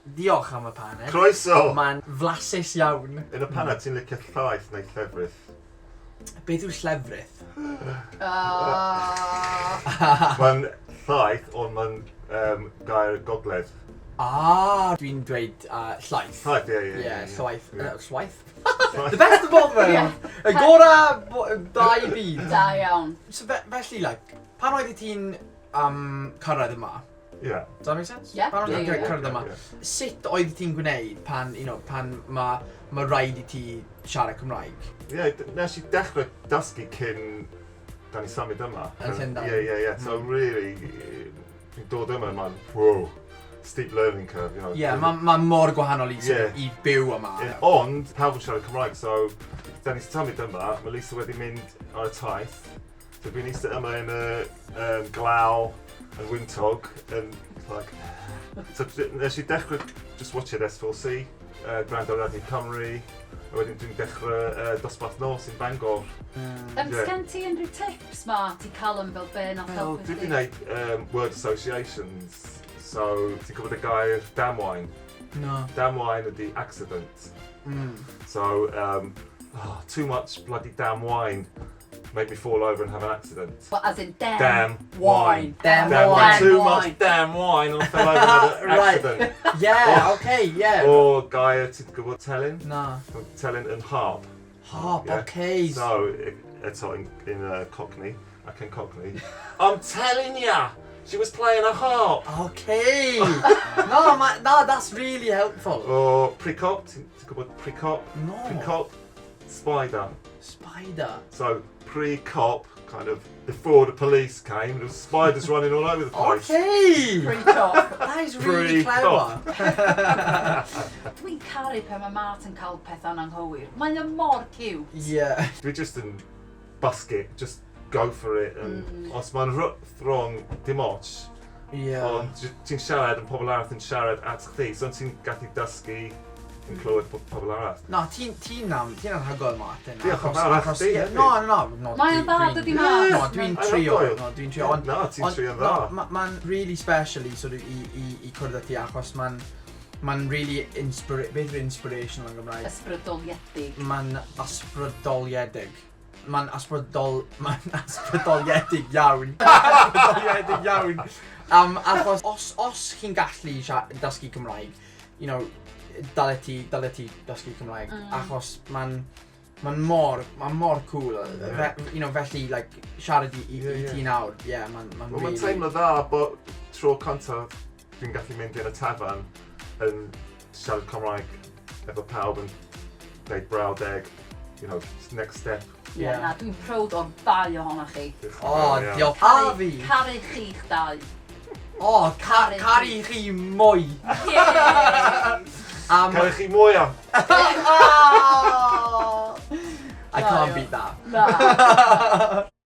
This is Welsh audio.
Diolch am y paned. Croeso! Mae'n flasus iawn. Yn y paned, ti'n licio llaeth neu llefrith? Beth yw'r llefrith? Mae'n llaeth, ond mae'n gair gogledd. Dwi'n dweud llaeth. Llaeth, ie. Llaeth. Llaeth? The best of both worlds. Y gora da I byd. Da iawn. So felly, pan oedd ti'n cyrraedd yma? Yeah. Does that make sense? Yeah. Pan oedd ti'n Yeah. cyrraedd yma? Sut oedd ti'n gwneud pan mae rhaid i ti siarad Cymraeg? Ie, nes i dechrau dysgu cyn da ni symud yma. Yn Llundain. Ie. So really, fi'n dod yma, mae'n, wow, steep learning curve, you know. Ie, mae mor gwahanol i byw yma. Ond, pawb yn siarad Cymraeg, so da ni symud yma, mae Lisa wedi mynd ar y taith. So fi'n eistedd yma yn y glaw, yn wyntog, yn, like... So nes i dechrau just watch it S4C, Grand o'r Radio Cymru, a wedyn dwi'n dechrau dosbarth nos yn Bangor. Sgen ti unrhyw tips ma ti cael yn fel be nath helpu Dwi chdi? wedi gwneud word associations, so ti'n gwybod y gair damwain? No. Damwain ydi accident. So, too much bloody damn wine made me fall over and have an accident. Well, as in Damn wine. Damn Damn wine. Too much damn wine and I fell over and had an accident. Yeah, okay, yeah. Or gair ti'n gwybod telyn? Na. Telyn yn harp. Harp, Yeah. okay. So, eto in Cockney, ac yn Cockney, I'm telling ya! She was playing a harp! Okay. No, that's really helpful. Or precop, ti'n gwybod precop? No. Precop, spider. Spider. So, pre-cop, kind of before the police came, there was spiders running all over the place. Okay. Pre-cop. That is really Pre-cop. clever. Dwi'n caru pe mae Martin cael pethau'n anghywir. Mae'n mor cute. Yeah. Dwi just yn basket, just go for it. And os mae'n wrong, dim ots. Yeah. Ond ti'n siarad yn pobl arall yn siarad at chdi, so ti'n gallu dysgu yn clywed pobl arall. No, ti'n anhygoel, Martin. Diolch yn fawr a'ch chdi. No. Mae'n dda, dydi ma? No, dwi'n trio. Ti'n trio yn dda. Mae'n really special i cwrdd â ti, achos mae'n really beth yw'r inspirational yn Gymraeg? Ysbrydoliedig. Mae'n ysbrydoliedig. Mae'n ysbrydoliedig iawn. Ysbrydoliedig iawn. Achos os chi'n gallu dysgu Cymraeg, you know, dyle ti dysgu Cymraeg, achos mae'n mor cool. You know, felly, like, siarad i ti nawr, yeah, mae'n really... Mae'n teimlo dda, bod tro cyntaf dwi'n gallu mynd i'n y tafarn yn siarad Cymraeg efo pawb yn gwneud brawdeg, you know, next step. Yeah, na, dwi'n proud o'r ddau ohonoch chi. Diolch. A fi. Caru chi'ch dau. Caru chi mwy. Caru chi mwyaf! I can't beat that. Na.